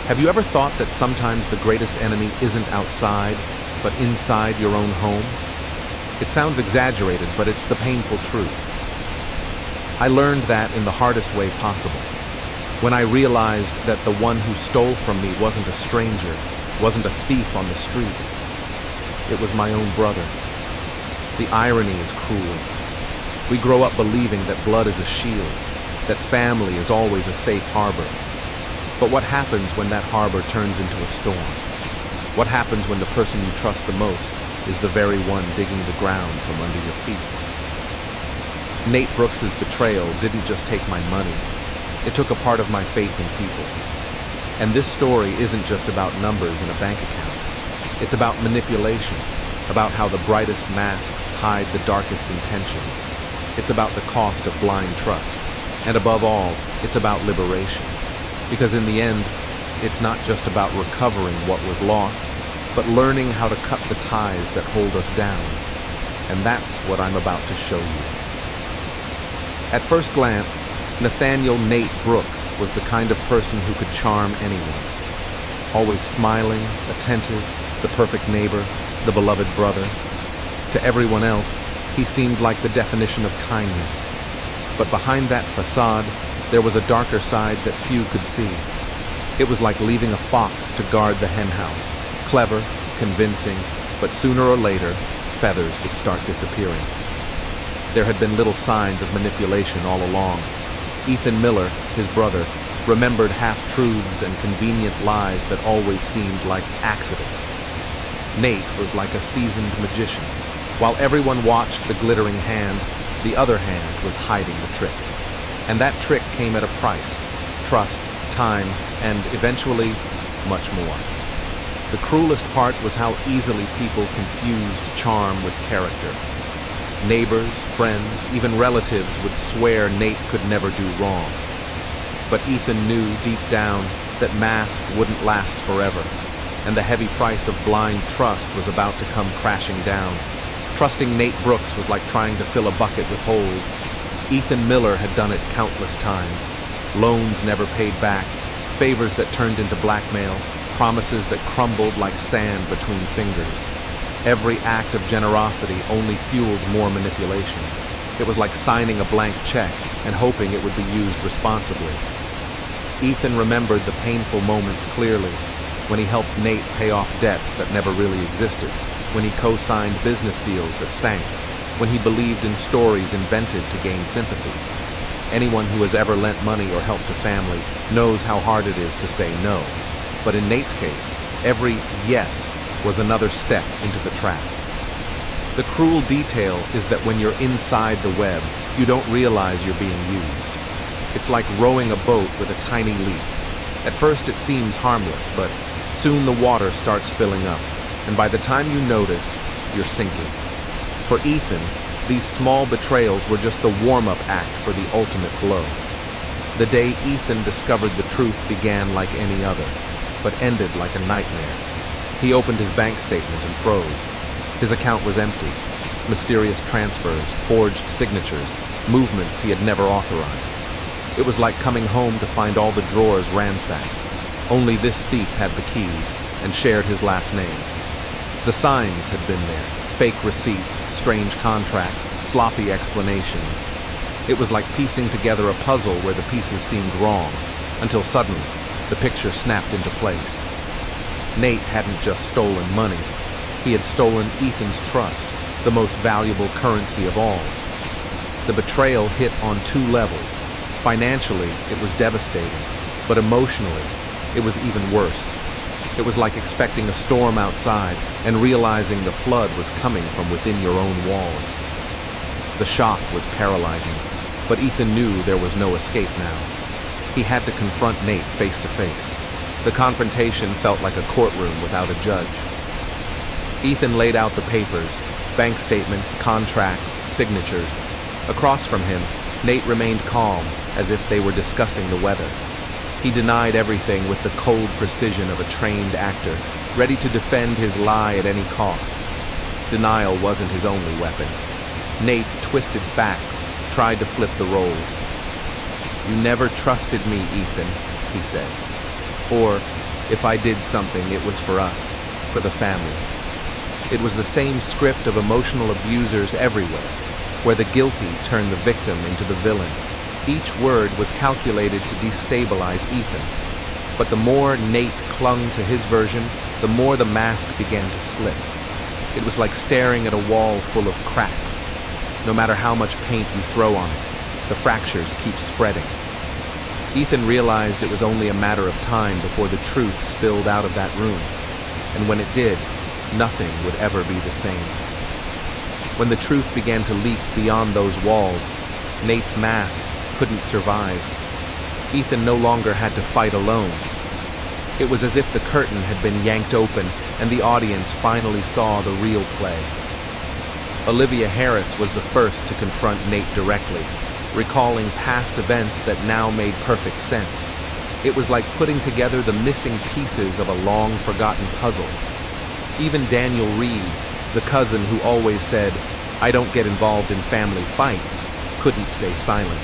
Have you ever thought that sometimes the greatest enemy isn't outside, but inside your own home? It sounds exaggerated, but it's the painful truth. I learned that in the hardest way possible. When I realized that the one who stole from me wasn't a stranger, wasn't a thief on the street. It was my own brother. The irony is cruel. We grow up believing that blood is a shield, that family is always a safe harbor. But what happens when that harbor turns into a storm? What happens when the person you trust the most is the very one digging the ground from under your feet? Nate Brooks's betrayal didn't just take my money. It took a part of my faith in people. And this story isn't just about numbers in a bank account. It's about manipulation, about how the brightest masks hide the darkest intentions. It's about the cost of blind trust. And above all, it's about liberation. Because in the end, it's not just about recovering what was lost, but learning how to cut the ties that hold us down. And that's what I'm about to show you. At first glance, Nathaniel Nate Brooks was the kind of person who could charm anyone. Always smiling, attentive, the perfect neighbor, the beloved brother. To everyone else, he seemed like the definition of kindness. But behind that facade, there was a darker side that few could see. It was like leaving a fox to guard the henhouse. Clever, convincing, but sooner or later, feathers would start disappearing. There had been little signs of manipulation all along. Ethan Miller, his brother, remembered half-truths and convenient lies that always seemed like accidents. Nate was like a seasoned magician. While everyone watched the glittering hand, the other hand was hiding the trick. And that trick came at a price: trust, time, and eventually, much more. The cruelest part was how easily people confused charm with character. Neighbors, friends, even relatives would swear Nate could never do wrong. But Ethan knew deep down that mask wouldn't last forever, and the heavy price of blind trust was about to come crashing down. Trusting Nate Brooks was like trying to fill a bucket with holes. Ethan Miller had done it countless times. Loans never paid back, favors that turned into blackmail, promises that crumbled like sand between fingers. Every act of generosity only fueled more manipulation. It was like signing a blank check and hoping it would be used responsibly. Ethan remembered the painful moments clearly, when he helped Nate pay off debts that never really existed, when he co-signed business deals that sank, when he believed in stories invented to gain sympathy. Anyone who has ever lent money or helped a family knows how hard it is to say no. But in Nate's case, every yes was another step into the trap. The cruel detail is that when you're inside the web, you don't realize you're being used. It's like rowing a boat with a tiny leak. At first it seems harmless, but soon the water starts filling up, and by the time you notice, you're sinking. For Ethan, these small betrayals were just the warm-up act for the ultimate blow. The day Ethan discovered the truth began like any other, but ended like a nightmare. He opened his bank statement and froze. His account was empty. Mysterious transfers, forged signatures, movements he had never authorized. It was like coming home to find all the drawers ransacked. Only this thief had the keys and shared his last name. The signs had been there. Fake receipts, strange contracts, sloppy explanations. It was like piecing together a puzzle where the pieces seemed wrong, until suddenly, the picture snapped into place. Nate hadn't just stolen money. He had stolen Ethan's trust, the most valuable currency of all. The betrayal hit on two levels. Financially, it was devastating, but emotionally, it was even worse. It was like expecting a storm outside and realizing the flood was coming from within your own walls. The shock was paralyzing, but Ethan knew there was no escape now. He had to confront Nate face to face. The confrontation felt like a courtroom without a judge. Ethan laid out the papers, bank statements, contracts, signatures. Across from him, Nate remained calm, as if they were discussing the weather. He denied everything with the cold precision of a trained actor, ready to defend his lie at any cost. Denial wasn't his only weapon. Nate twisted facts, tried to flip the roles. "You never trusted me, Ethan," he said. Or, If I did something, it was for us, for the family. It was the same script of emotional abusers everywhere, where the guilty turned the victim into the villain. Each word was calculated to destabilize Ethan. But the more Nate clung to his version, the more the mask began to slip. It was like staring at a wall full of cracks. No matter how much paint you throw on it, the fractures keep spreading. Ethan realized it was only a matter of time before the truth spilled out of that room. And when it did, nothing would ever be the same. When the truth began to leak beyond those walls, Nate's mask couldn't survive. Ethan no longer had to fight alone. It was as if the curtain had been yanked open and the audience finally saw the real play. Olivia Harris was the first to confront Nate directly, recalling past events that now made perfect sense. It was like putting together the missing pieces of a long-forgotten puzzle. Even Daniel Reed, the cousin who always said, "I don't get involved in family fights," couldn't stay silent.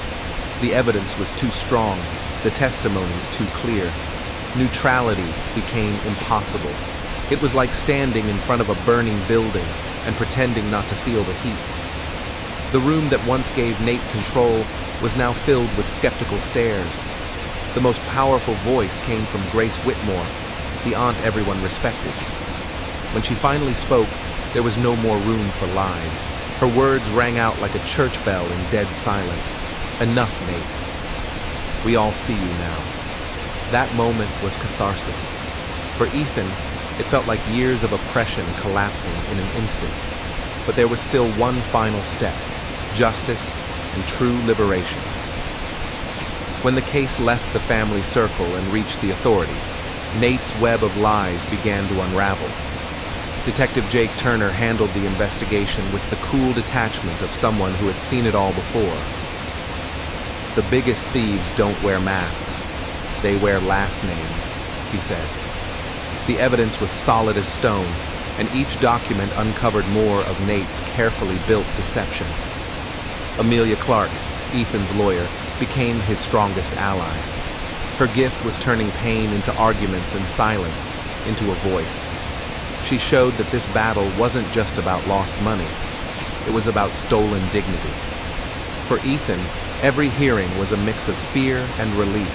The evidence was too strong, the testimonies too clear. Neutrality became impossible. It was like standing in front of a burning building and pretending not to feel the heat. The room that once gave Nate control was now filled with skeptical stares. The most powerful voice came from Grace Whitmore, the aunt everyone respected. When she finally spoke, there was no more room for lies. Her words rang out like a church bell in dead silence. "Enough, Nate. We all see you now." That moment was catharsis. For Ethan, it felt like years of oppression collapsing in an instant. But there was still one final step: justice and true liberation. When the case left the family circle and reached the authorities, Nate's web of lies began to unravel. Detective Jake Turner handled the investigation with the cool detachment of someone who had seen it all before. "The biggest thieves don't wear masks. They wear last names," he said. The evidence was solid as stone, and each document uncovered more of Nate's carefully built deception. Amelia Clark, Ethan's lawyer, became his strongest ally. Her gift was turning pain into arguments and silence into a voice. She showed that this battle wasn't just about lost money. It was about stolen dignity. For Ethan, every hearing was a mix of fear and relief.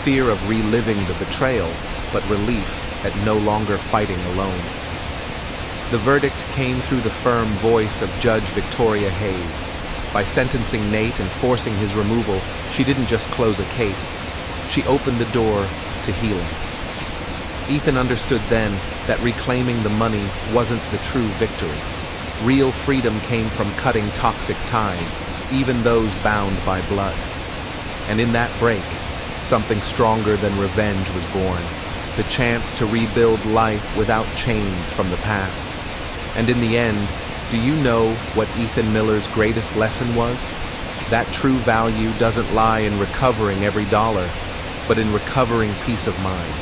Fear of reliving the betrayal, but relief at no longer fighting alone. The verdict came through the firm voice of Judge Victoria Hayes. By sentencing Nate and forcing his removal, she didn't just close a case. She opened the door to healing. Ethan understood then that reclaiming the money wasn't the true victory. Real freedom came from cutting toxic ties, even those bound by blood. And in that break, something stronger than revenge was born. The chance to rebuild life without chains from the past. And in the end, do you know what Ethan Miller's greatest lesson was? That true value doesn't lie in recovering every dollar, but in recovering peace of mind.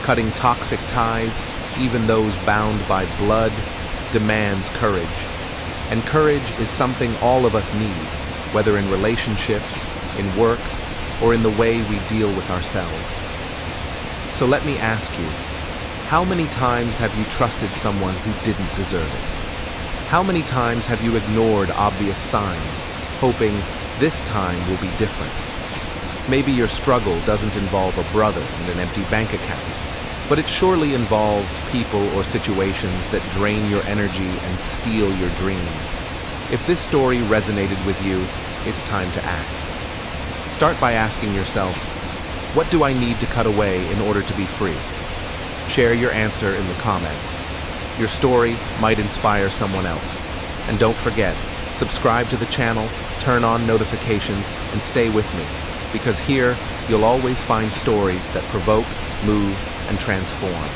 Cutting toxic ties, even those bound by blood, demands courage. And courage is something all of us need, whether in relationships, in work, or in the way we deal with ourselves. So let me ask you, how many times have you trusted someone who didn't deserve it? How many times have you ignored obvious signs, hoping this time will be different? Maybe your struggle doesn't involve a brother and an empty bank account, but it surely involves people or situations that drain your energy and steal your dreams. If this story resonated with you, it's time to act. Start by asking yourself, what do I need to cut away in order to be free? Share your answer in the comments. Your story might inspire someone else. And don't forget, subscribe to the channel, turn on notifications, and stay with me, because here you'll always find stories that provoke, move, and transform.